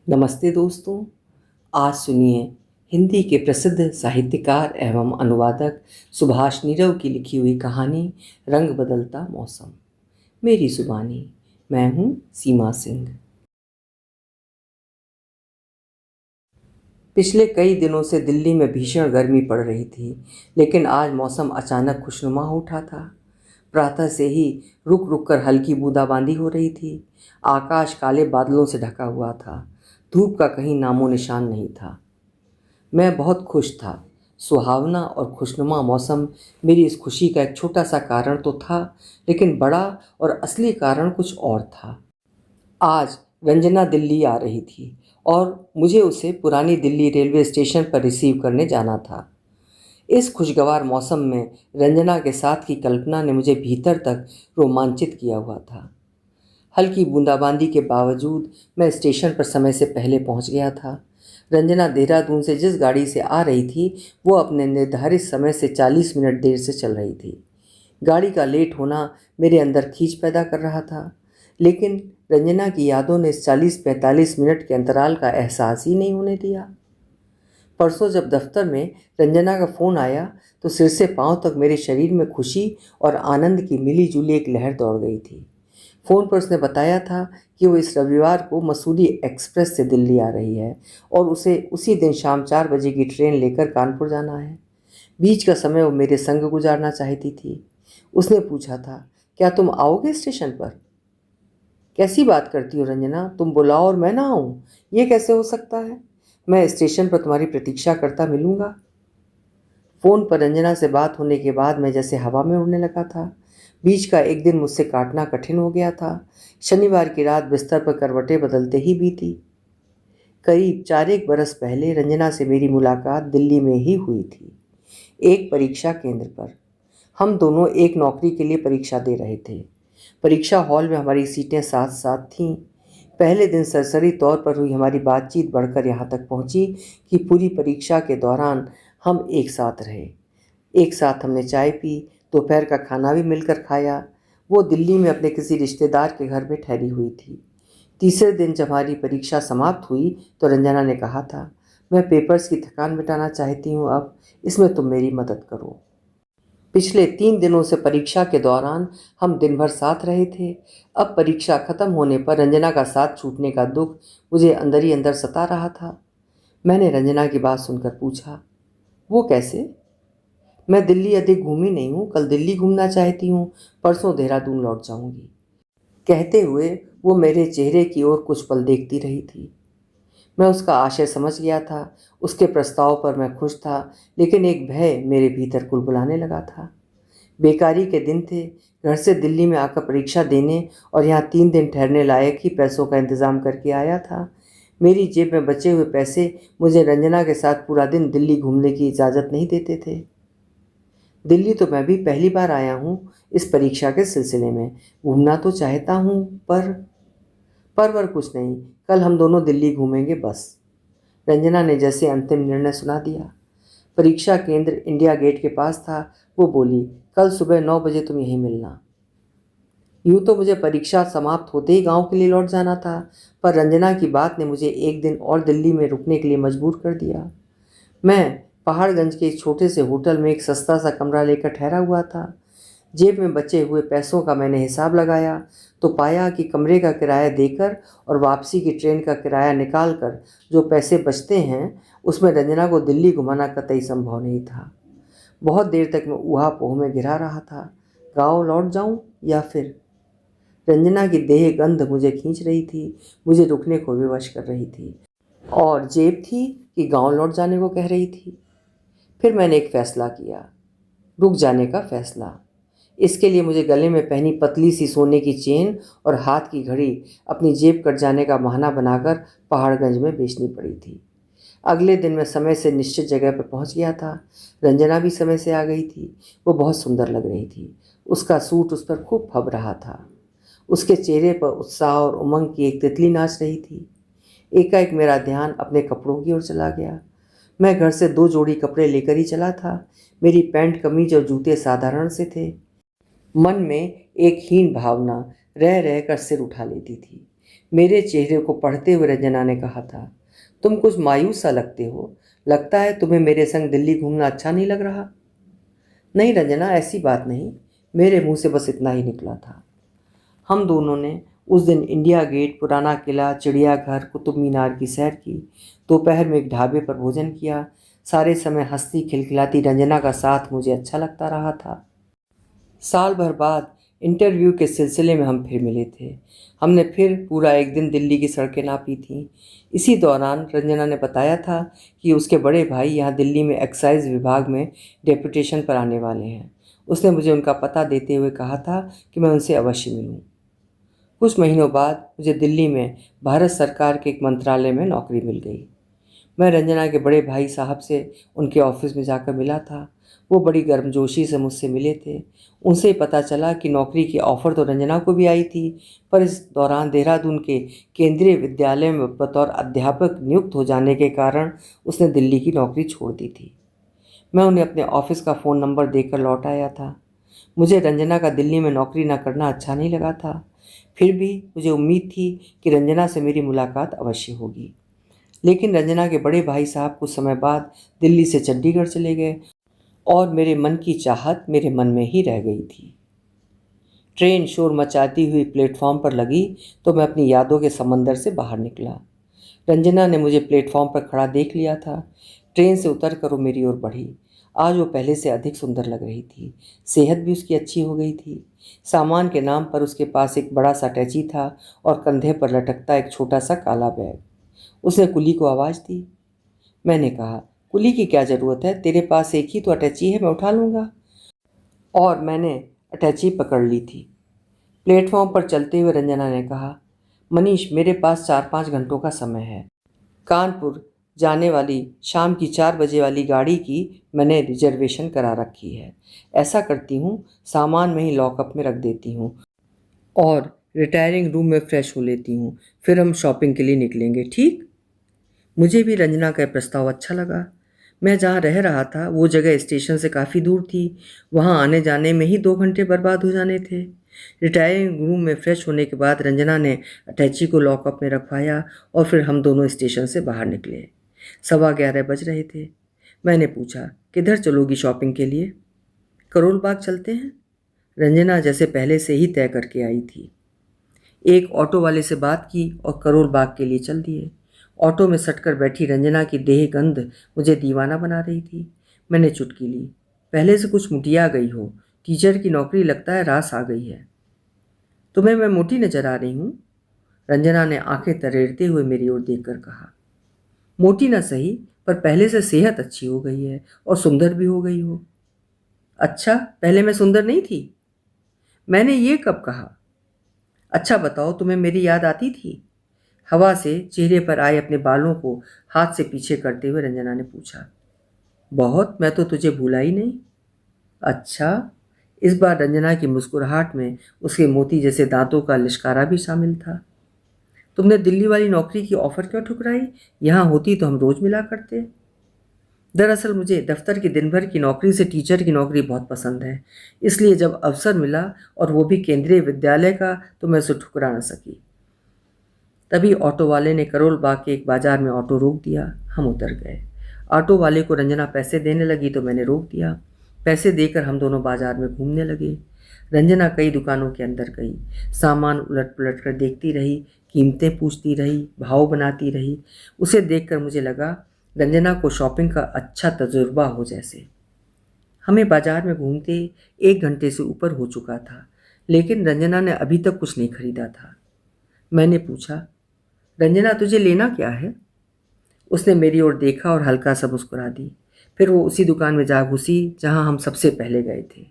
नमस्ते दोस्तों। आज सुनिए हिंदी के प्रसिद्ध साहित्यकार एवं अनुवादक सुभाष नीरव की लिखी हुई कहानी रंग बदलता मौसम। मेरी जुबानी। मैं हूँ सीमा सिंह। पिछले कई दिनों से दिल्ली में भीषण गर्मी पड़ रही थी, लेकिन आज मौसम अचानक खुशनुमा हो उठा था। प्रातः से ही रुक रुक कर हल्की बूंदाबांदी हो रही थी। आकाश काले बादलों से ढका हुआ था। धूप का कहीं नामो निशान नहीं था। मैं बहुत खुश था। सुहावना और खुशनुमा मौसम मेरी इस खुशी का एक छोटा सा कारण तो था, लेकिन बड़ा और असली कारण कुछ और था। आज रंजना दिल्ली आ रही थी और मुझे उसे पुरानी दिल्ली रेलवे स्टेशन पर रिसीव करने जाना था। इस खुशगवार मौसम में रंजना के साथ की कल्पना ने मुझे भीतर तक रोमांचित किया हुआ था। हल्की बूंदाबांदी के बावजूद मैं स्टेशन पर समय से पहले पहुंच गया था। रंजना देहरादून से जिस गाड़ी से आ रही थी, वो अपने निर्धारित समय से 40 मिनट देर से चल रही थी। गाड़ी का लेट होना मेरे अंदर खींच पैदा कर रहा था, लेकिन रंजना की यादों ने इस 40-45 मिनट के अंतराल का एहसास ही नहीं होने दिया। परसों जब दफ्तर में रंजना का फ़ोन आया, तो सिर से पांव तक मेरे शरीर में खुशी और आनंद की मिली जुली एक लहर दौड़ गई थी। फ़ोन पर उसने बताया था कि वो इस रविवार को मसूरी एक्सप्रेस से दिल्ली आ रही है और उसे उसी दिन शाम 4 बजे की ट्रेन लेकर कानपुर जाना है। बीच का समय वो मेरे संग गुजारना चाहती थी। उसने पूछा था, क्या तुम आओगे स्टेशन पर? कैसी बात करती हो रंजना, तुम बुलाओ और मैं ना आऊँ? ये कैसे हो सकता है? मैं स्टेशन पर तुम्हारी प्रतीक्षा करता मिलूंगा। फ़ोन पर रंजना से बात होने के बाद मैं जैसे हवा में उड़ने लगा था। बीच का एक दिन मुझसे काटना कठिन हो गया था। शनिवार की रात बिस्तर पर करवटें बदलते ही बीती। करीब 4 बरस पहले रंजना से मेरी मुलाकात दिल्ली में ही हुई थी, एक परीक्षा केंद्र पर। हम दोनों एक नौकरी के लिए परीक्षा दे रहे थे। परीक्षा हॉल में हमारी सीटें साथ साथ थीं। पहले दिन सरसरी तौर पर हुई हमारी बातचीत बढ़कर यहाँ तक पहुँची कि पूरी परीक्षा के दौरान हम एक साथ रहे। एक साथ हमने चाय पी, दोपहर का खाना भी मिलकर खाया। वो दिल्ली में अपने किसी रिश्तेदार के घर में ठहरी हुई थी। तीसरे दिन जब हमारी परीक्षा समाप्त हुई, तो रंजना ने कहा था, मैं पेपर्स की थकान मिटाना चाहती हूँ, अब इसमें तुम मेरी मदद करो। पिछले 3 दिनों से परीक्षा के दौरान हम दिन भर साथ रहे थे। अब परीक्षा खत्म होने पर रंजना का साथ छूटने का दुख मुझे अंदर ही अंदर सता रहा था। मैंने रंजना की बात सुनकर पूछा, वो कैसे? मैं दिल्ली अधिक घूमी नहीं हूँ, कल दिल्ली घूमना चाहती हूँ, परसों देहरादून लौट जाऊंगी। कहते हुए वो मेरे चेहरे की ओर कुछ पल देखती रही थी। मैं उसका आशय समझ गया था। उसके प्रस्ताव पर मैं खुश था, लेकिन एक भय मेरे भीतर कुलबुलाने लगा था। बेकारी के दिन थे। घर से दिल्ली में आकर परीक्षा देने और यहाँ 3 दिन ठहरने लायक ही पैसों का इंतजाम करके आया था। मेरी जेब में बचे हुए पैसे मुझे रंजना के साथ पूरा दिन दिल्ली घूमने की इजाज़त नहीं देते थे। दिल्ली तो मैं भी पहली बार आया हूँ इस परीक्षा के सिलसिले में। घूमना तो चाहता हूँ, पर कुछ नहीं। कल हम दोनों दिल्ली घूमेंगे बस। रंजना ने जैसे अंतिम निर्णय सुना दिया। परीक्षा केंद्र इंडिया गेट के पास था। वो बोली, कल सुबह 9 बजे तुम यहीं मिलना। यूं तो मुझे परीक्षा समाप्त होते ही गांव के लिए लौट जाना था, पर रंजना की बात ने मुझे एक दिन और दिल्ली में रुकने के लिए मजबूर कर दिया। मैं पहाड़गंज के एक छोटे से होटल में एक सस्ता सा कमरा लेकर ठहरा हुआ था। जेब में बचे हुए पैसों का मैंने हिसाब लगाया, तो पाया कि कमरे का किराया देकर और वापसी की ट्रेन का किराया निकाल कर जो पैसे बचते हैं, उसमें रंजना को दिल्ली घुमाना कतई संभव नहीं था। बहुत देर तक मैं ऊहा-पोह में घिरा रहा था। गाँव लौट जाऊं या फिर? रंजना की देह गंध मुझे खींच रही थी, मुझे रुकने को विवश कर रही थी, और जेब थी कि गाँव लौट जाने को कह रही थी। फिर मैंने एक फैसला किया, रुक जाने का फैसला। इसके लिए मुझे गले में पहनी पतली सी सोने की चेन और हाथ की घड़ी अपनी जेब कट जाने का बहाना बनाकर पहाड़गंज में बेचनी पड़ी थी। अगले दिन मैं समय से निश्चित जगह पर पहुंच गया था। रंजना भी समय से आ गई थी। वो बहुत सुंदर लग रही थी। उसका सूट उस पर खूब फब रहा था। उसके चेहरे पर उत्साह और उमंग की एक तितली नाच रही थी। एकाएक मेरा ध्यान अपने कपड़ों की ओर चला गया। मैं घर से 2 जोड़ी कपड़े लेकर ही चला था। मेरी पैंट कमीज और जूते साधारण से थे। मन में एक हीन भावना रह रह कर सिर उठा लेती थी। मेरे चेहरे को पढ़ते हुए रंजना ने कहा था, तुम कुछ मायूस सा लगते हो। लगता है तुम्हें मेरे संग दिल्ली घूमना अच्छा नहीं लग रहा। नहीं रंजना, ऐसी बात नहीं। मेरे मुंह से बस इतना ही निकला था। हम दोनों ने उस दिन इंडिया गेट, पुराना किला, चिड़ियाघर, कुतुब मीनार की सैर की। दोपहर में एक ढाबे पर भोजन किया। सारे समय हंसती खिलखिलाती रंजना का साथ मुझे अच्छा लगता रहा था। साल भर बाद इंटरव्यू के सिलसिले में हम फिर मिले थे। हमने फिर पूरा एक दिन दिल्ली की सड़कें नापी थीं। इसी दौरान रंजना ने बताया था कि उसके बड़े भाई यहाँ दिल्ली में एक्साइज विभाग में डेपुटेशन पर आने वाले हैं। उसने मुझे उनका पता देते हुए कहा था कि मैं उनसे अवश्य मिलूं। कुछ महीनों बाद मुझे दिल्ली में भारत सरकार के एक मंत्रालय में नौकरी मिल गई। मैं रंजना के बड़े भाई साहब से उनके ऑफिस में जाकर मिला था। वो बड़ी गर्मजोशी से मुझसे मिले थे। उनसे ही पता चला कि नौकरी की ऑफ़र तो रंजना को भी आई थी, पर इस दौरान देहरादून के केंद्रीय विद्यालय में बतौर अध्यापक नियुक्त हो जाने के कारण उसने दिल्ली की नौकरी छोड़ दी थी। मैं उन्हें अपने ऑफिस का फ़ोन नंबर देकर लौट आया था। मुझे रंजना का दिल्ली में नौकरी न करना अच्छा नहीं लगा था। फिर भी मुझे उम्मीद थी कि रंजना से मेरी मुलाकात अवश्य होगी। लेकिन रंजना के बड़े भाई साहब कुछ समय बाद दिल्ली से चंडीगढ़ चले गए और मेरे मन की चाहत मेरे मन में ही रह गई थी। ट्रेन शोर मचाती हुई प्लेटफॉर्म पर लगी तो मैं अपनी यादों के समंदर से बाहर निकला। रंजना ने मुझे प्लेटफॉर्म पर खड़ा देख लिया था। ट्रेन से उतर कर वो मेरी ओर बढ़ी। आज वो पहले से अधिक सुंदर लग रही थी। सेहत भी उसकी अच्छी हो गई थी। सामान के नाम पर उसके पास एक बड़ा सा अटैची था और कंधे पर लटकता एक छोटा सा काला बैग। उसने कुली को आवाज़ दी। मैंने कहा, कुली की क्या ज़रूरत है, तेरे पास एक ही तो अटैची है, मैं उठा लूँगा। और मैंने अटैची पकड़ ली थी। प्लेटफॉर्म पर चलते हुए रंजना ने कहा, मनीष, मेरे पास 4-5 घंटों का समय है। कानपुर जाने वाली शाम की 4 बजे वाली गाड़ी की मैंने रिजर्वेशन करा रखी है। ऐसा करती हूँ, सामान में ही लॉकअप में रख देती हूँ और रिटायरिंग रूम में फ्रेश हो लेती हूँ। फिर हम शॉपिंग के लिए निकलेंगे, ठीक? मुझे भी रंजना का प्रस्ताव अच्छा लगा। मैं जहाँ रह रहा था वो जगह स्टेशन से काफ़ी दूर थी। वहाँ आने जाने में ही 2 घंटे बर्बाद हो जाने थे। रिटायरिंग रूम में फ्रेश होने के बाद रंजना ने अटैची को लॉकअप में रखवाया और फिर हम दोनों स्टेशन से बाहर निकले। 11:15 बज रहे थे। मैंने पूछा, किधर चलोगी शॉपिंग के लिए? करोल बाग चलते हैं। रंजना जैसे पहले से ही तय करके आई थी। एक ऑटो वाले से बात की और करोल बाग के लिए चल दिए। ऑटो में सटकर बैठी रंजना की देह गंध मुझे दीवाना बना रही थी। मैंने चुटकी ली। पहले से कुछ मुटिया गई हो। टीचर की नौकरी, लगता है रास आ गई है। तुम्हें मैं मोटी नजर आ रही हूँ? रंजना ने आंखें तरेड़ते हुए मेरी ओर देखकर कहा। मोटी न सही, पर पहले से सेहत अच्छी हो गई है और सुंदर भी हो गई हो। अच्छा, पहले मैं सुंदर नहीं थी? मैंने ये कब कहा? अच्छा बताओ, तुम्हें मेरी याद आती थी? हवा से चेहरे पर आए अपने बालों को हाथ से पीछे करते हुए रंजना ने पूछा। बहुत, मैं तो तुझे भूला ही नहीं। अच्छा। इस बार रंजना की मुस्कुराहट में उसके मोती जैसे दांतों का लिश्कारा भी शामिल था। तुमने दिल्ली वाली नौकरी की ऑफर क्यों ठुकराई? यहाँ होती तो हम रोज मिला करते। दरअसल मुझे दफ्तर की दिन भर की नौकरी से टीचर की नौकरी बहुत पसंद है, इसलिए जब अवसर मिला और वो भी केंद्रीय विद्यालय का, तो मैं उसे ठुकरा न सकी। तभी ऑटो वाले ने करोल बाग के एक बाजार में ऑटो रोक दिया। हम उतर गए। ऑटो वाले को रंजना पैसे देने लगी तो मैंने रोक दिया। पैसे देकर हम दोनों बाजार में घूमने लगे। रंजना कई दुकानों के अंदर गई। सामान उलट पुलट कर देखती रही, कीमतें पूछती रही, भाव बनाती रही। उसे देखकर मुझे लगा रंजना को शॉपिंग का अच्छा तजुर्बा हो जैसे। हमें बाजार में घूमते 1 घंटे से ऊपर हो चुका था, लेकिन रंजना ने अभी तक कुछ नहीं खरीदा था। मैंने पूछा, रंजना, तुझे लेना क्या है? उसने मेरी ओर देखा और हल्का सा मुस्कुरा दी। फिर वो उसी दुकान में जा घुसी जहां हम सबसे पहले गए थे।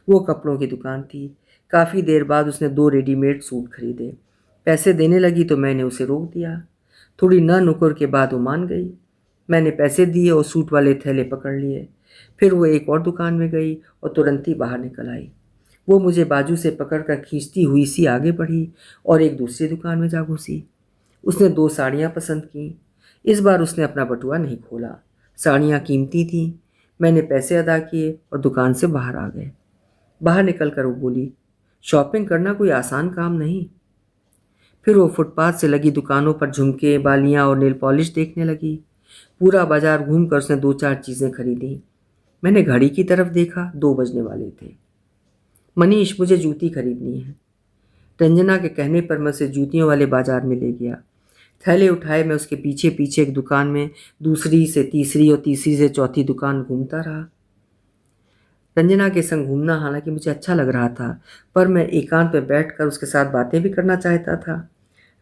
वो कपड़ों की दुकान थी। काफ़ी देर बाद उसने 2 रेडीमेड सूट खरीदे। पैसे देने लगी तो मैंने उसे रोक दिया। थोड़ी न नुकुर के बाद वो मान गई। मैंने पैसे दिए और सूट वाले थैले पकड़ लिए। फिर वो एक और दुकान में गई और तुरंत ही बाहर निकल आई। वो मुझे बाजू से पकड़कर खींचती हुई सी आगे बढ़ी और एक दूसरी दुकान में जा घुसी। उसने 2 साड़ियाँ पसंद की। इस बार उसने अपना बटुआ नहीं खोला। साड़ियाँ कीमती थीं। मैंने पैसे अदा किए और दुकान से बाहर आ गए। बाहर निकल कर वो बोली, शॉपिंग करना कोई आसान काम नहीं। फिर वो फुटपाथ से लगी दुकानों पर झुमके, बालियां और नेल पॉलिश देखने लगी। पूरा बाजार घूमकर उसने 2-4 चीज़ें खरीदी। मैंने घड़ी की तरफ देखा, 2 बजने वाले थे। मनीष, मुझे जूती खरीदनी है। रंजना के कहने पर मैं उसे जूतियों वाले बाजार में ले गया। थैले उठाए मैं उसके पीछे पीछे एक दुकान में, दूसरी से तीसरी और तीसरी से चौथी दुकान घूमता रहा। रंजना के संग घूमना हालांकि मुझे अच्छा लग रहा था, पर मैं एकांत में बैठकर उसके साथ बातें भी करना चाहता था।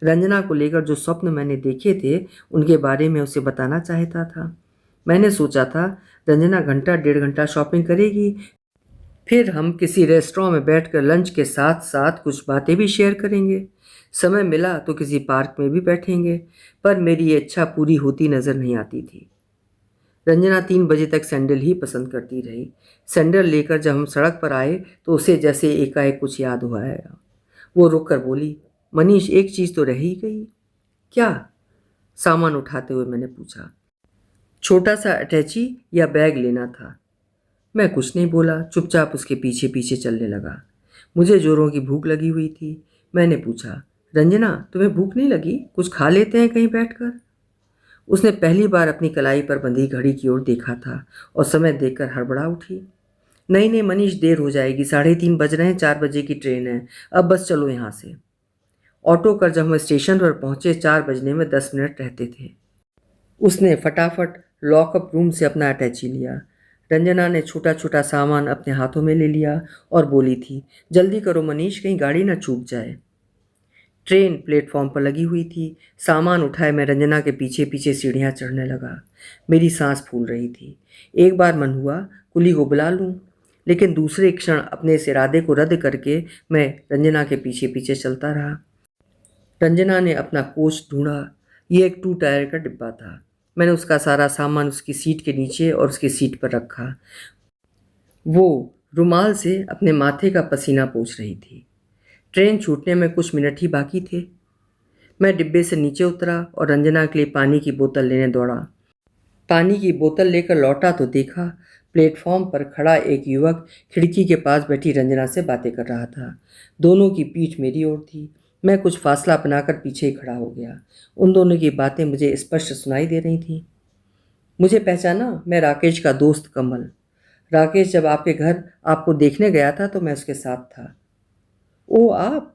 रंजना को लेकर जो स्वप्न मैंने देखे थे उनके बारे में उसे बताना चाहता था। मैंने सोचा था रंजना घंटा 1.5 घंटा शॉपिंग करेगी, फिर हम किसी रेस्टोरेंट में बैठकर लंच के साथ साथ कुछ बातें भी शेयर करेंगे। समय मिला तो किसी पार्क में भी बैठेंगे, पर मेरी ये इच्छा पूरी होती नजर नहीं आती थी। रंजना 3 बजे तक सैंडल ही पसंद करती रही। सैंडल लेकर जब हम सड़क पर आए तो उसे जैसे एकाएक कुछ याद हुआ है। वो रुक कर बोली, मनीष, एक चीज़ तो रह ही गई। क्या? सामान उठाते हुए मैंने पूछा। छोटा सा अटैची या बैग लेना था। मैं कुछ नहीं बोला, चुपचाप उसके पीछे पीछे चलने लगा। मुझे जोरों की भूख लगी हुई थी। मैंने पूछा, रंजना, तुम्हें भूख नहीं लगी? कुछ खा लेते हैं कहीं बैठकर। उसने पहली बार अपनी कलाई पर बंधी घड़ी की ओर देखा था और समय देखकर हड़बड़ा उठी। नहीं नहीं मनीष, देर हो जाएगी, 3:30 बज रहे हैं, 4 बजे की ट्रेन है। अब बस चलो यहाँ से। ऑटो कर जब हम स्टेशन पर पहुंचे 4 बजने में 10 मिनट रहते थे। उसने फटाफट लॉकअप रूम से अपना अटैची लिया। रंजना ने छोटा छोटा सामान अपने हाथों में ले लिया और बोली थी, जल्दी करो मनीष, कहीं गाड़ी ना चूक जाए। ट्रेन प्लेटफॉर्म पर लगी हुई थी। सामान उठाए मैं रंजना के पीछे पीछे सीढ़ियाँ चढ़ने लगा। मेरी सांस फूल रही थी। एक बार मन हुआ कुली को बुला लूँ, लेकिन दूसरे क्षण अपने इस इरादे को रद्द करके मैं रंजना के पीछे पीछे चलता रहा। रंजना ने अपना कोच ढूंढा। ये एक 2 टायर का डिब्बा था। मैंने उसका सारा सामान उसकी सीट के नीचे और उसकी सीट पर रखा। वो रुमाल से अपने माथे का पसीना पोंछ रही थी। ट्रेन छूटने में कुछ मिनट ही बाकी थे। मैं डिब्बे से नीचे उतरा और रंजना के लिए पानी की बोतल लेने दौड़ा। पानी की बोतल लेकर लौटा तो देखा प्लेटफॉर्म पर खड़ा एक युवक खिड़की के पास बैठी रंजना से बातें कर रहा था। दोनों की पीठ मेरी ओर थी। मैं कुछ फासला बनाकर पीछे ही खड़ा हो गया। उन दोनों की बातें मुझे स्पष्ट सुनाई दे रही थीं। मुझे पहचाना? मैं राकेश का दोस्त कमल। राकेश जब आपके घर आपको देखने गया था तो मैं उसके साथ था। ओ आप?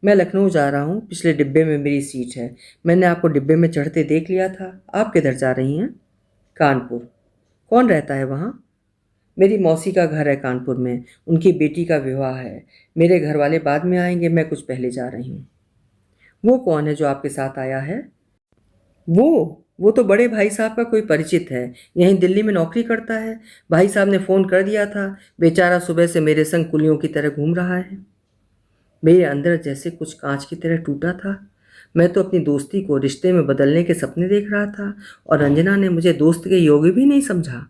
मैं लखनऊ जा रहा हूँ, पिछले डिब्बे में मेरी सीट है। मैंने आपको डिब्बे में चढ़ते देख लिया था। आप किधर जा रही हैं? कानपुर। कौन रहता है वहाँ? मेरी मौसी का घर है कानपुर में, उनकी बेटी का विवाह है। मेरे घर वाले बाद में आएंगे, मैं कुछ पहले जा रही हूँ। वो कौन है जो आपके साथ आया है? वो तो बड़े भाई साहब का कोई परिचित है, यहीं दिल्ली में नौकरी करता है। भाई साहब ने फ़ोन कर दिया था, बेचारा सुबह से मेरे संग कुलियों की तरह घूम रहा है। मेरे अंदर जैसे कुछ कांच की तरह टूटा था। मैं तो अपनी दोस्ती को रिश्ते में बदलने के सपने देख रहा था और रंजना ने मुझे दोस्त के योग्य भी नहीं समझा।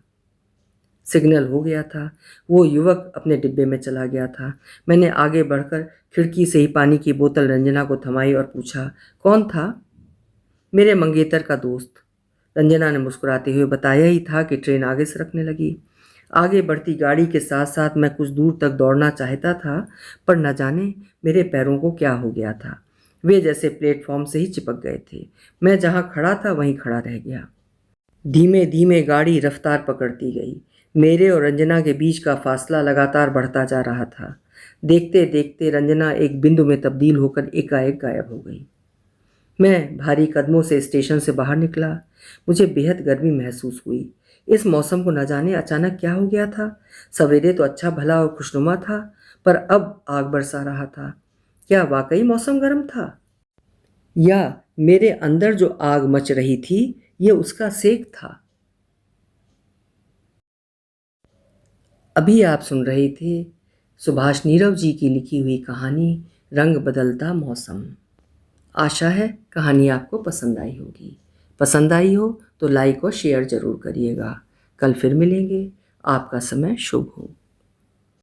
सिग्नल हो गया था। वो युवक अपने डिब्बे में चला गया था। मैंने आगे बढ़कर खिड़की से ही पानी की बोतल रंजना को थमाई और पूछा, कौन था? मेरे मंगेतर का दोस्त। रंजना ने मुस्कुराते हुए बताया ही था कि ट्रेन आगे सरकने लगी। आगे बढ़ती गाड़ी के साथ साथ मैं कुछ दूर तक दौड़ना चाहता था, पर न जाने मेरे पैरों को क्या हो गया था। वे जैसे प्लेटफॉर्म से ही चिपक गए थे। मैं जहाँ खड़ा था वहीं खड़ा रह गया। धीमे धीमे गाड़ी रफ्तार पकड़ती गई। मेरे और रंजना के बीच का फासला लगातार बढ़ता जा रहा था। देखते देखते रंजना एक बिंदु में तब्दील होकर एकाएक गायब हो गई। मैं भारी कदमों से स्टेशन से बाहर निकला। मुझे बेहद गर्मी महसूस हुई। इस मौसम को न जाने अचानक क्या हो गया था। सवेरे तो अच्छा भला और खुशनुमा था, पर अब आग बरसा रहा था। क्या वाकई मौसम गर्म था, या मेरे अंदर जो आग मच रही थी ये उसका सेक था? अभी आप सुन रहे थे सुभाष नीरव जी की लिखी हुई कहानी रंग बदलता मौसम। आशा है कहानी आपको पसंद आई होगी। पसंद आई हो तो लाइक और शेयर ज़रूर करिएगा। कल फिर मिलेंगे। आपका समय शुभ हो।